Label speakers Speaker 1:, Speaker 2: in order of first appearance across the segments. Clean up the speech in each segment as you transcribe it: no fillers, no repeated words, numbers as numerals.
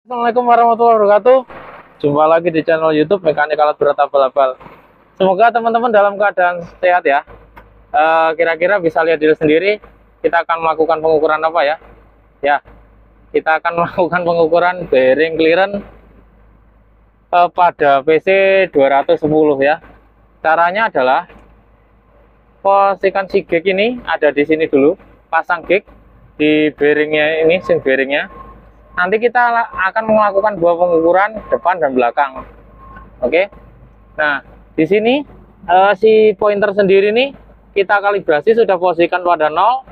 Speaker 1: Assalamualaikum warahmatullahi wabarakatuh. Jumpa lagi di channel YouTube Mekanik Alat Berat Abal-Abal. Semoga teman-teman dalam keadaan sehat ya. Kira-kira bisa lihat diri sendiri. Kita akan melakukan pengukuran apa ya? Ya, kita akan melakukan pengukuran bearing clearance pada PC 210 ya. Caranya adalah posisikan si gig ini ada di sini dulu, pasang gig di bearingnya ini, sing bearingnya. Nanti kita akan melakukan dua pengukuran depan dan belakang. Oke. Nah, di sini si pointer sendiri nih kita kalibrasi, sudah posisikan pada 0.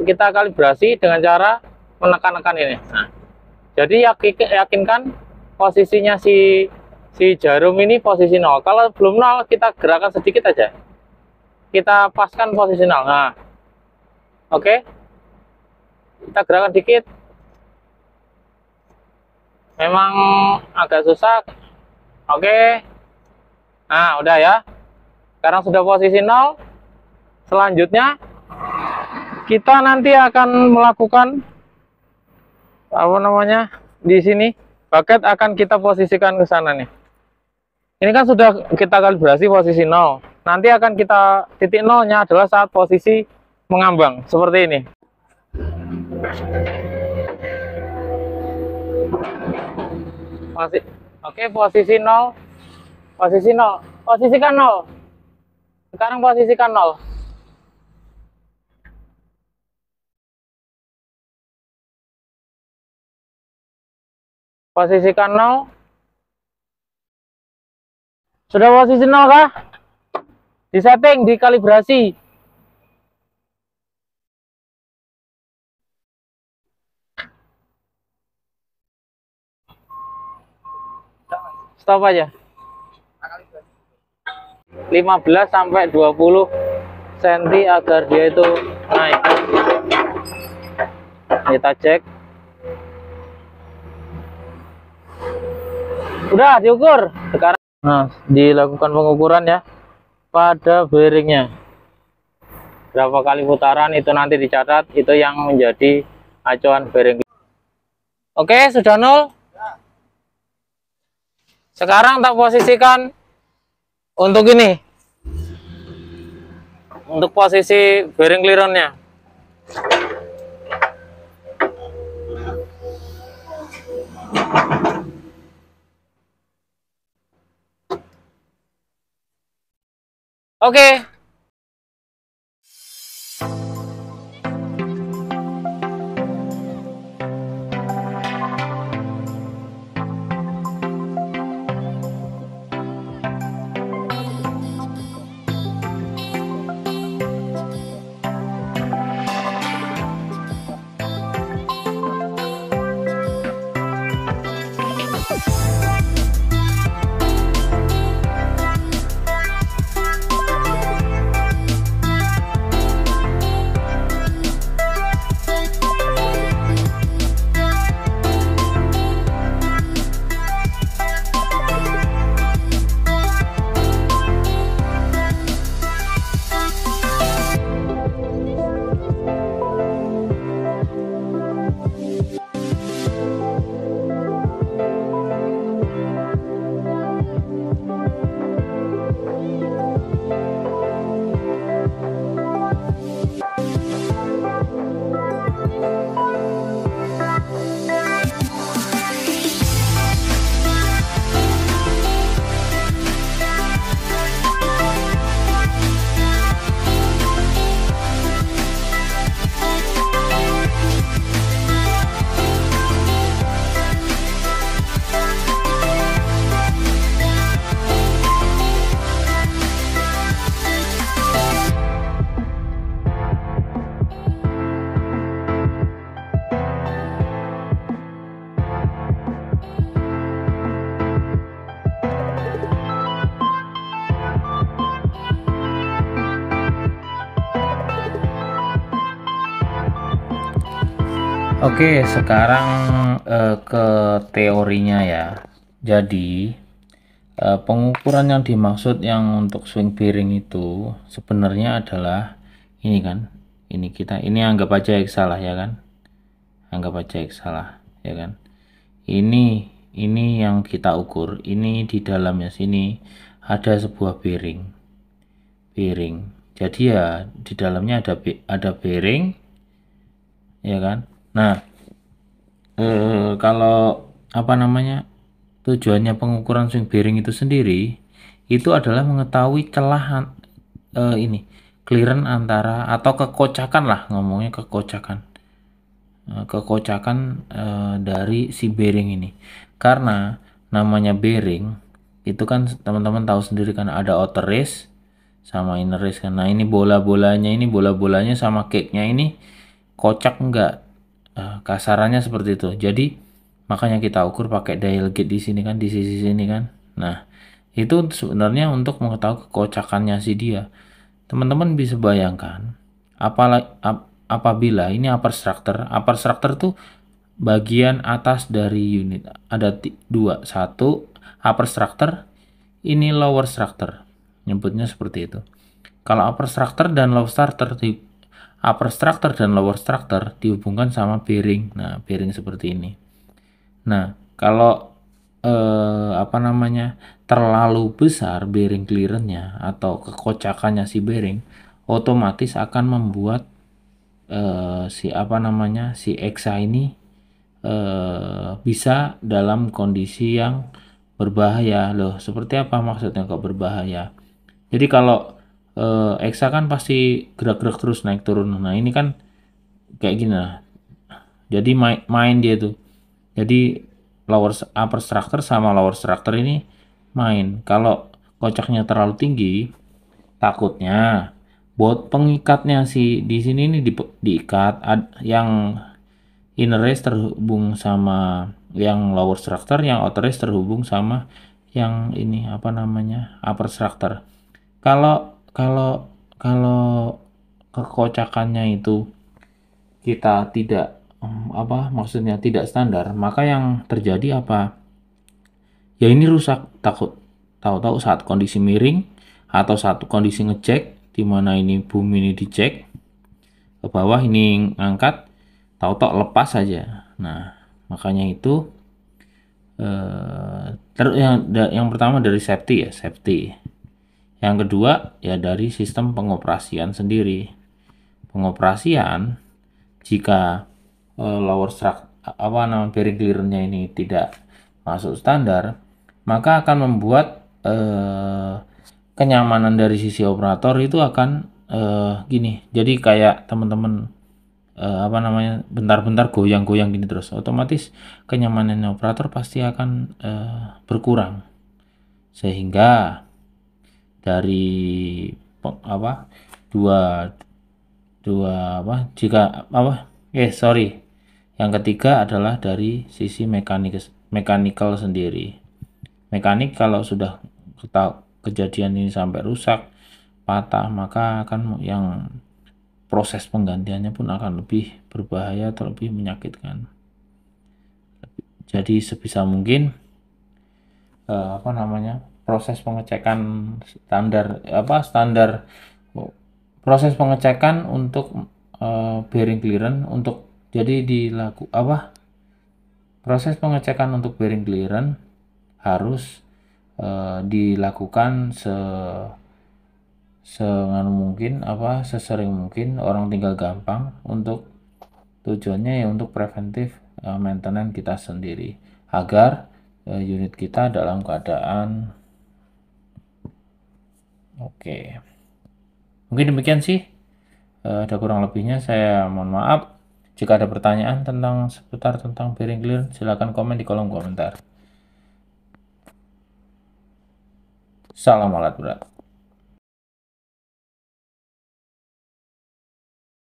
Speaker 1: Kita kalibrasi dengan cara menekan-nekan ini. Nah, jadi yakinkan posisinya si jarum ini posisi 0. Kalau belum 0, kita gerakan sedikit aja. Kita paskan posisi 0. Nah, oke. Kita gerakan dikit. Memang agak susah. Oke. Nah, udah ya. Sekarang sudah posisi 0. Selanjutnya kita nanti akan melakukan apa namanya? Di sini bucket akan kita posisikan ke sana nih. Ini kan sudah kita kalibrasi posisi 0. Nanti akan kita titik 0-nya adalah saat posisi mengambang seperti ini. Oke, posisi 0. Posisi 0. Posisikan 0. Sekarang posisikan 0. Posisikan 0. Sudah posisi 0 kah? Di setting, di kalibrasi. Stop aja. 15 sampai 20 cm agar dia itu naik. Kita cek. Udah diukur. Sekarang dilakukan pengukuran ya pada bearingnya. Berapa kali putaran itu nanti dicatat, itu yang menjadi acuan bearing. Oke, sudah 0. Sekarang tak posisikan untuk ini, untuk posisi bearing clearance-nya. Oke. Oke, sekarang ke teorinya ya. Jadi pengukuran yang dimaksud yang untuk swing bearing itu sebenarnya adalah ini kan. Ini anggap aja X salah ya kan. Anggap aja X salah ya kan.
Speaker 2: ini yang kita ukur. Ini di dalamnya sini ada sebuah bearing. Jadi ya di dalamnya ada bearing, ya kan. Nah, kalau apa namanya, tujuannya pengukuran swing bearing itu sendiri itu adalah mengetahui celah ini clearance antara, atau kekocakan lah, ngomongnya kekocakan dari si bearing ini. Karena namanya bearing itu kan teman-teman tahu sendiri kan, ada outer race sama inner race kan. Nah, ini bola-bolanya sama cake-nya ini kocak enggak, kasarannya seperti itu. Jadi makanya kita ukur pakai dial gauge di sini kan, di sisi sini kan. Nah, itu sebenarnya untuk mengetahui kekocakannya si dia. Teman-teman bisa bayangkan apabila ini upper structure tuh bagian atas dari unit ada dua, satu upper structure, ini lower structure, nyebutnya seperti itu. Kalau upper structure dan lower structure dihubungkan sama bearing. Nah, bearing seperti ini. Nah, kalau apa namanya, terlalu besar bearing clearance-nya atau kekocakannya si bearing, otomatis akan membuat si EXA ini bisa dalam kondisi yang berbahaya. Loh, seperti apa maksudnya kok berbahaya? Jadi kalau EXA kan pasti gerak-gerak terus, naik turun. Nah, ini kan kayak gini lah. Jadi main dia tuh. Jadi upper structure sama lower structure ini main. Kalau kocaknya terlalu tinggi, takutnya buat pengikatnya di sini ini diikat, yang inner race terhubung sama yang lower structure, yang outer race terhubung sama yang ini apa namanya, upper structure. Kalau kalau kalau kekocakannya itu kita tidak maksudnya tidak standar, maka yang terjadi apa? Ya ini rusak, tahu-tahu saat kondisi miring atau saat kondisi ngecek, di mana ini bumi ini dicek ke bawah, ini ngangkat, tahu-tahu lepas saja. Nah, makanya itu yang pertama dari safety ya, safety. Yang kedua ya dari sistem pengoperasian sendiri. Pengoperasian, jika lower structure bearing clearance-nya ini tidak masuk standar, maka akan membuat kenyamanan dari sisi operator itu akan gini. Jadi kayak teman-teman bentar-bentar goyang-goyang gini terus, otomatis kenyamanan operator pasti akan berkurang, sehingga dari yang ketiga adalah dari sisi mechanical sendiri. Mekanik kalau sudah kejadian ini sampai rusak, patah, maka akan proses penggantiannya pun akan lebih berbahaya atau lebih menyakitkan. Jadi sebisa mungkin proses pengecekan standar proses pengecekan untuk bearing clearance proses pengecekan untuk bearing clearance harus dilakukan sesering mungkin, orang tinggal gampang, untuk tujuannya ya untuk preventif maintenance kita sendiri, agar unit kita dalam keadaan oke. Mungkin demikian sih, ada kurang lebihnya saya mohon maaf. Jika ada pertanyaan seputar tentang bearing clearance, silakan komen di kolom komentar. Salam alat berat.